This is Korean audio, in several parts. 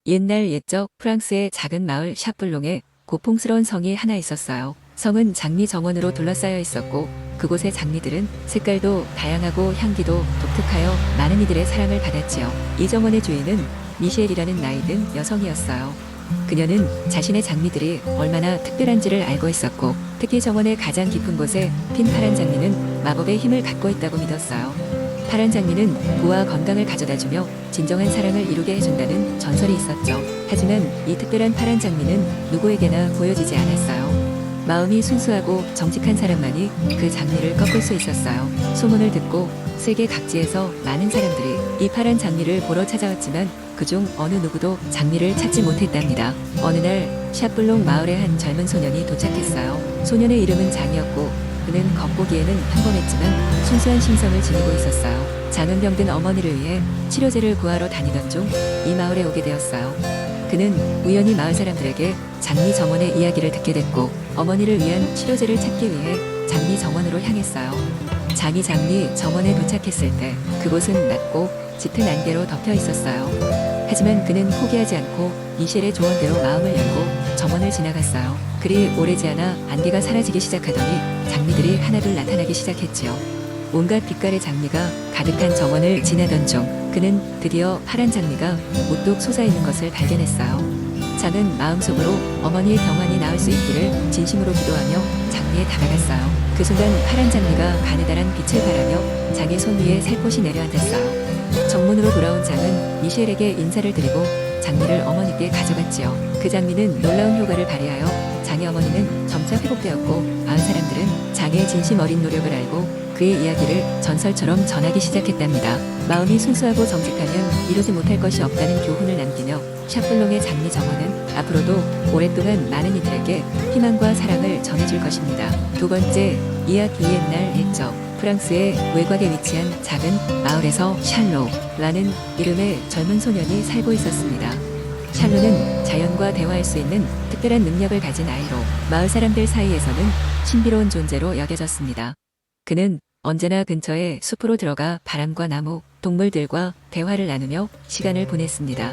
옛날 옛적 프랑스의 작은 마을 샤블롱에 고풍스러운 성이 하나 있었어요. 성은 장미 정원으로 둘러싸여 있었고 그곳의 장미들은 색깔도 다양하고 향기도 독특하여 많은 이들의 사랑을 받았지요. 이 정원의 주인은 미셸이라는 나이 든 여성이었어요. 그녀는 자신의 장미들이 얼마나 특별한지를 알고 있었고 특히 정원의 가장 깊은 곳에 핀 파란 장미는 마법의 힘을 갖고 있다고 믿었어요. 파란 장미는 부와 건강을 가져다주며 진정한 사랑을 이루게 해준다는 전설이 있었죠. 하지만 이 특별한 파란 장미는 누구에게나 보여지지 않았어요. 마음이 순수하고 정직한 사람만이 그 장미를 꺾을 수 있었어요. 소문을 듣고 세계 각지에서 많은 사람들이 이 파란 장미를 보러 찾아왔지만 그중 어느 누구도 장미를 찾지 못했답니다. 어느 날 샤블롱 마을에 한 젊은 소년이 도착했어요. 소년의 이름은 장이었고 그는 겉보기에는 평범했지만 순수한 심성을 지니고 있었어요. 장은 병든 어머니를 위해 치료제를 구하러 다니던 중 이 마을에 오게 되었어요. 그는 우연히 마을 사람들에게 장미 정원의 이야기를 듣게 됐고 어머니를 위한 치료제를 찾기 위해 장미 정원으로 향했어요. 장이 장미 정원에 도착했을 때 그곳은 낮고 짙은 안개로 덮여 있었어요. 하지만 그는 포기하지 않고 미셸의 조언대로 마음을 열고 정원을 지나갔어요. 그리 오래지 않아 안개가 사라지기 시작하더니 장미들이 하나둘 나타나기 시작했지요. 온갖 빛깔의 장미가 가득한 정원을 지나던 중 그는 드디어 파란 장미가 우뚝 솟아있는 것을 발견했어요. 장은 마음속으로 어머니의 병환이 나을 수 있기를 진심으로 기도하며 장미에 다가갔어요. 그 순간 파란 장미가 가느다란 빛을 발하며 장의 손 위에 살포시 내려앉았어요. 정문으로 돌아온 장은 미셸에게 인사를 드리고 장미를 어머니께 가져갔지요. 그 장미는 놀라운 효과를 발휘하여 장의 어머니는 점차 회복되었고 마을 사람들은 장의 진심 어린 노력을 알고 그의 이야기를 전설처럼 전하기 시작했답니다. 마음이 순수하고 정직하면 이루지 못할 것이 없다는 교훈을 남기며 샤블롱의 장미 정원은 앞으로도 오랫동안 많은 이들에게 희망과 사랑을 전해줄 것입니다. 두 번째, 이야기 옛날 옛적 프랑스의 외곽에 위치한 작은 마을에서 샬로라는 이름의 젊은 소년이 살고 있었습니다. 샬로는 자연과 대화할 수 있는 특별한 능력을 가진 아이로 마을 사람들 사이에서는 신비로운 존재로 여겨졌습니다. 그는 언제나 근처에 숲으로 들어가 바람과 나무, 동물들과 대화를 나누며 시간을 보냈습니다.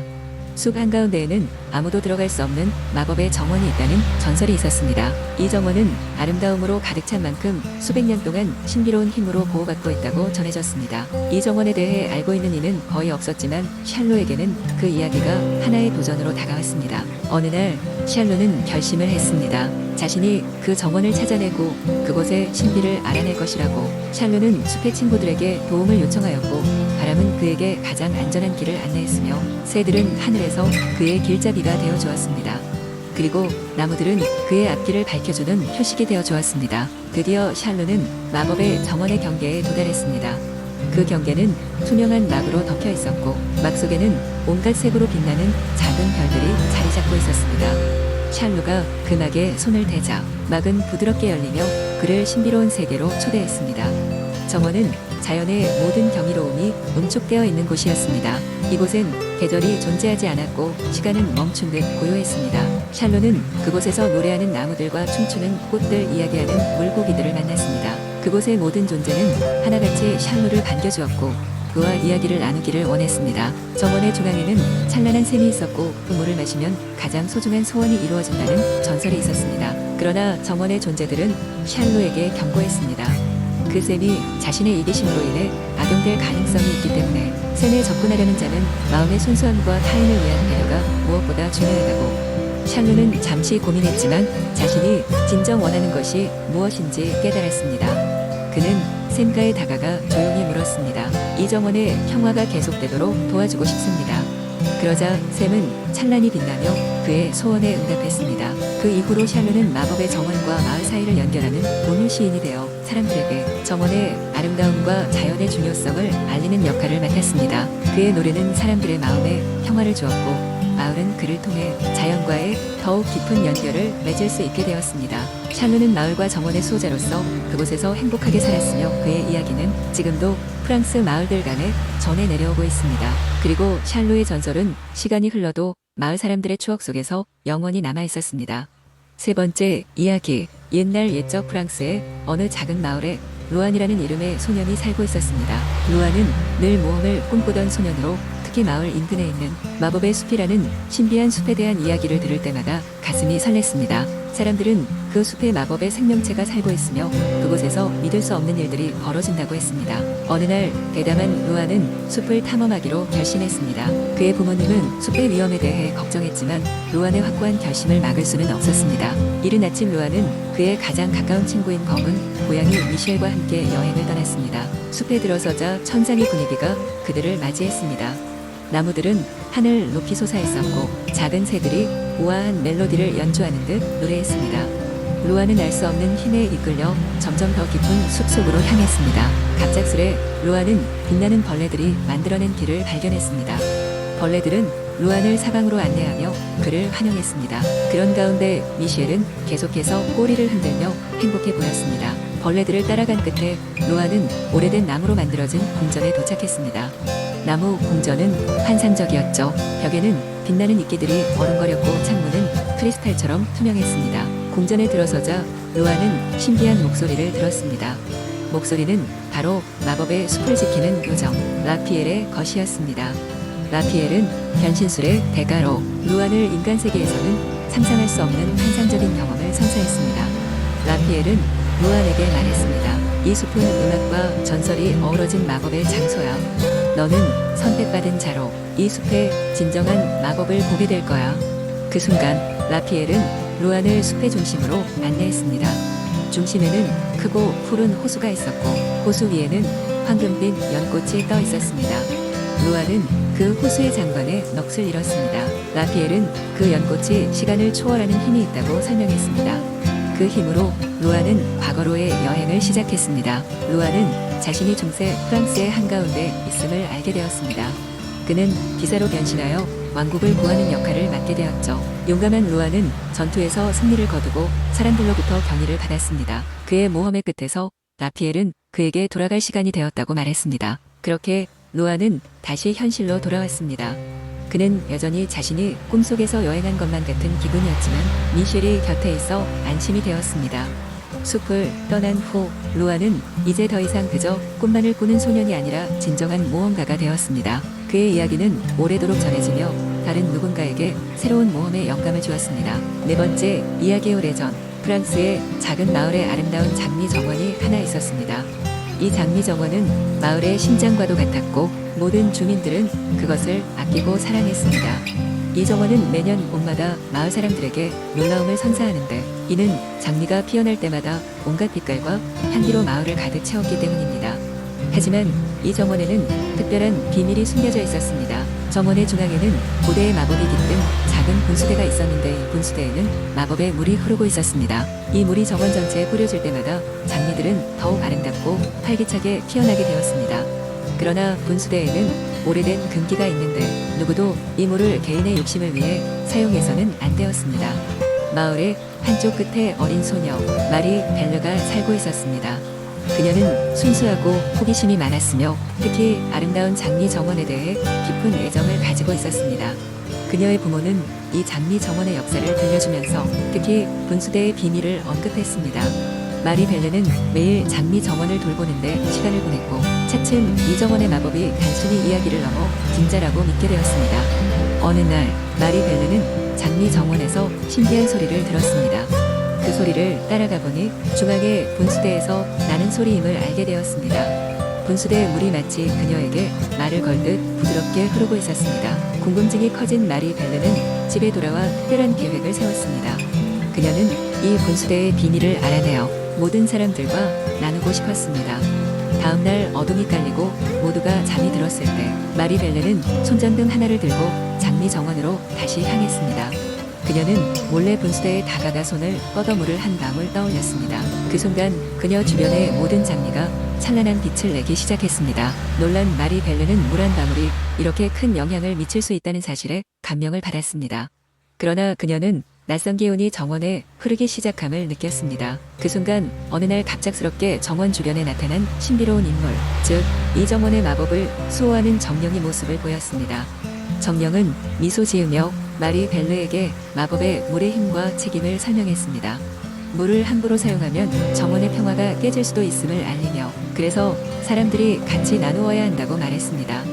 숲 한가운데에는 아무도 들어갈 수 없는 마법의 정원이 있다는 전설이 있었습니다. 이 정원은 아름다움으로 가득 찬 만큼 수백 년 동안 신비로운 힘으로 보호받고 있다고 전해졌습니다. 이 정원에 대해 알고 있는 이는 거의 없었지만 샬로에게는 그 이야기가 하나의 도전으로 다가왔습니다. 어느 날 샬로는 결심을 했습니다. 자신이 그 정원을 찾아내고 그곳의 신비를 알아낼 것이라고. 샬로는 숲의 친구들에게 도움을 요청하였고 바람은 그에게 가장 안전한 길을 안내했으며 새들은 하늘에서 그의 길잡이가 되어 주었습니다. 그리고 나무들은 그의 앞길을 밝혀주는 표식이 되어 주었습니다. 드디어 샬로는 마법의 정원의 경계에 도달했습니다. 그 경계는 투명한 막으로 덮여 있었고 막 속에는 온갖 색으로 빛나는 작은 별들이 자리 잡고 있었습니다. 샬로가 그 막에 손을 대자 막은 부드럽게 열리며 그를 신비로운 세계로 초대했습니다. 정원은 자연의 모든 경이로움이 응축되어 있는 곳이었습니다. 이곳엔 계절이 존재하지 않았고 시간은 멈춘 듯 고요했습니다. 샬로는 그곳에서 노래하는 나무들과 춤추는 꽃들, 이야기하는 물고기들을 만났습니다. 그곳의 모든 존재는 하나같이 샬로를 반겨주었고 그와 이야기를 나누기를 원했습니다. 정원의 중앙에는 찬란한 샘이 있었고 그 물을 마시면 가장 소중한 소원이 이루어진다는 전설이 있었습니다. 그러나 정원의 존재들은 샬로에게 경고했습니다. 그 샘이 자신의 이기심으로 인해 악용될 가능성이 있기 때문에 샘에 접근하려는 자는 마음의 순수함과 타인을 위한 배려가 무엇보다 중요하다고. 샬로는 잠시 고민했지만 자신이 진정 원하는 것이 무엇인지 깨달았습니다. 그는 샘가에 다가가 조용히 물었습니다. 이 정원의 평화가 계속되도록 도와주고 싶습니다. 그러자 샘은 찬란히 빛나며 그의 소원에 응답했습니다. 그 이후로 샬로는 마법의 정원과 마을 사이를 연결하는 운유 시인이 되어 사람들에게 정원의 아름다움과 자연의 중요성을 알리는 역할을 맡았습니다. 그의 노래는 사람들의 마음에 평화를 주었고 마을은 그를 통해 자연과의 더욱 깊은 연결을 맺을 수 있게 되었습니다. 샬로는 마을과 정원의 수호자로서 그곳에서 행복하게 살았으며 그의 이야기는 지금도 프랑스 마을들 간에 전해 내려오고 있습니다. 그리고 샬로의 전설은 시간이 흘러도 마을 사람들의 추억 속에서 영원히 남아 있었습니다. 세 번째 이야기. 옛날 옛적 프랑스의 어느 작은 마을에 루안이라는 이름의 소년이 살고 있었습니다. 루안은 늘 모험을 꿈꾸던 소년으로 특히 마을 인근에 있는 마법의 숲이라는 신비한 숲에 대한 이야기를 들을 때마다 가슴이 설렜습니다. 사람들은 그 숲에 마법의 생명체가 살고 있으며 그곳에서 믿을 수 없는 일들이 벌어진다고 했습니다. 어느 날 대담한 루아는 숲을 탐험하기로 결심했습니다. 그의 부모님은 숲의 위험에 대해 걱정했지만 루안의 확고한 결심을 막을 수는 없었습니다. 이른 아침 루아는 그의 가장 가까운 친구인 검은 고양이 미셸과 함께 여행을 떠났습니다. 숲에 들어서자 천상의 분위기가 그들을 맞이했습니다. 나무들은 하늘 높이 솟아있었고 작은 새들이 우아한 멜로디를 연주하는 듯 노래했습니다. 루아는 알 수 없는 힘에 이끌려 점점 더 깊은 숲속으로 향했습니다. 갑작스레 루아는 빛나는 벌레들이 만들어낸 길을 발견했습니다. 벌레들은 루안을 사방으로 안내하며 그를 환영했습니다. 그런 가운데 미셸은 계속해서 꼬리를 흔들며 행복해 보였습니다. 벌레들을 따라간 끝에 루안은 오래된 나무로 만들어진 궁전에 도착했습니다. 나무 궁전은 환상적이었죠. 벽에는 빛나는 이끼들이 어른거렸고 창문은 크리스탈처럼 투명했습니다. 궁전에 들어서자 루안은 신비한 목소리를 들었습니다. 목소리는 바로 마법의 숲을 지키는 요정 라피엘의 것이었습니다. 라피엘은 변신술의 대가로 루안을 인간 세계에서는 상상할 수 없는 환상적인 경험을 선사했습니다. 라피엘은 루안에게 말했습니다. 이 숲은 음악과 전설이 어우러진 마법의 장소야. 너는 선택받은 자로 이 숲의 진정한 마법을 보게 될 거야. 그 순간 라피엘은 루안을 숲의 중심으로 안내했습니다. 중심에는 크고 푸른 호수가 있었고 호수 위에는 황금빛 연꽃이 떠 있었습니다. 루안은 그 호수의 장관에 넋을 잃었습니다. 라피엘은 그 연꽃이 시간을 초월하는 힘이 있다고 설명했습니다. 그 힘으로 루안은 과거로의 여행을 시작했습니다. 루안은 자신이 중세 프랑스의 한가운데 있음을 알게 되었습니다. 그는 기사로 변신하여 왕국을 구하는 역할을 맡게 되었죠. 용감한 루안은 전투에서 승리를 거두고 사람들로부터 경의를 받았습니다. 그의 모험의 끝에서 라피엘은 그에게 돌아갈 시간이 되었다고 말했습니다. 그렇게 루안은 다시 현실로 돌아왔습니다. 그는 여전히 자신이 꿈속에서 여행한 것만 같은 기분이었지만 미셸이 곁에 있어 안심이 되었습니다. 숲을 떠난 후 루안은 이제 더 이상 그저 꿈만을 꾸는 소년이 아니라 진정한 모험가가 되었습니다. 그의 이야기는 오래도록 전해지며 다른 누군가에게 새로운 모험의 영감을 주었습니다. 네 번째, 이야기 오래전 프랑스의 작은 마을에 아름다운 장미 정원이 하나 있었습니다. 이 장미 정원은 마을의 심장과도 같았고 모든 주민들은 그것을 아끼고 사랑했습니다. 이 정원은 매년 봄마다 마을 사람들에게 놀라움을 선사하는데 이는 장미가 피어날 때마다 온갖 빛깔과 향기로 마을을 가득 채웠기 때문입니다. 하지만 이 정원에는 특별한 비밀이 숨겨져 있었습니다. 정원의 중앙에는 고대의 마법이 깃든 작은 분수대가 있었는데 이 분수대에는 마법의 물이 흐르고 있었습니다. 이 물이 정원 전체에 뿌려질 때마다 장미들은 더욱 아름답고 활기차게 피어나게 되었습니다. 그러나 분수대에는 오래된 금기가 있는데 누구도 이 물을 개인의 욕심을 위해 사용해서는 안 되었습니다. 마을의 한쪽 끝에 어린 소녀 마리 벨르가 살고 있었습니다. 그녀는 순수하고 호기심이 많았으며 특히 아름다운 장미 정원에 대해 깊은 애정을 가지고 있었습니다. 그녀의 부모는 이 장미 정원의 역사를 들려주면서 특히 분수대의 비밀을 언급했습니다. 마리 벨르는 매일 장미 정원을 돌보는데 시간을 보냈고 차츰 이 정원의 마법이 단순히 이야기를 넘어 진짜라고 믿게 되었습니다. 어느 날 마리 벨르는 장미 정원에서 신비한 소리를 들었습니다. 그 소리를 따라가 보니 중앙의 분수대에서 나는 소리임을 알게 되었습니다. 분수대의 물이 마치 그녀에게 말을 걸듯 부드럽게 흐르고 있었습니다. 궁금증이 커진 마리 벨르는 집에 돌아와 특별한 계획을 세웠습니다. 그녀는 이 분수대의 비밀을 알아내어 모든 사람들과 나누고 싶었습니다. 다음날 어둠이 깔리고 모두가 잠이 들었을 때 마리 벨르는 손전등 하나를 들고 장미 정원으로 다시 향했습니다. 그녀는 몰래 분수대에 다가가 손을 뻗어 물을 한 방울 떠올렸습니다. 그 순간 그녀 주변의 모든 장미가 찬란한 빛을 내기 시작했습니다. 놀란 마리 벨르는 물 한 방울이 이렇게 큰 영향을 미칠 수 있다는 사실에 감명을 받았습니다. 그러나 그녀는 낯선 기운이 정원에 흐르기 시작함을 느꼈습니다. 그 순간 어느 날 갑작스럽게 정원 주변에 나타난 신비로운 인물, 즉 이 정원의 마법을 수호하는 정령이 모습을 보였습니다. 정령은 미소 지으며 마리 벨르에게 마법의 물의 힘과 책임을 설명했습니다. 물을 함부로 사용하면 정원의 평화가 깨질 수도 있음을 알리며 그래서 사람들이 같이 나누어야 한다고 말했습니다.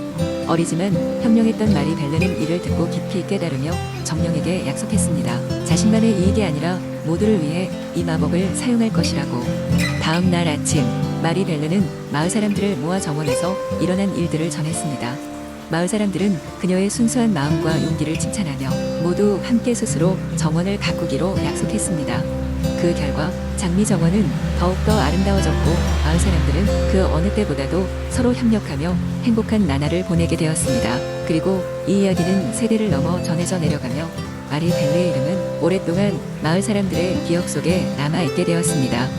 어리지만 현명했던 마리벨레는 이를 듣고 깊이 깨달으며 정령에게 약속했습니다. 자신만의 이익이 아니라 모두를 위해 이 마법을 사용할 것이라고. 다음 날 아침, 마리벨레는 마을 사람들을 모아 정원에서 일어난 일들을 전했습니다. 마을 사람들은 그녀의 순수한 마음과 용기를 칭찬하며 모두 함께 스스로 정원을 가꾸기로 약속했습니다. 그 결과 장미 정원은 더욱더 아름다워졌고 마을 사람들은 그 어느 때보다도 서로 협력하며 행복한 나날을 보내게 되었습니다. 그리고 이 이야기는 세대를 넘어 전해져 내려가며 마리벨레의 이름은 오랫동안 마을 사람들의 기억 속에 남아있게 되었습니다.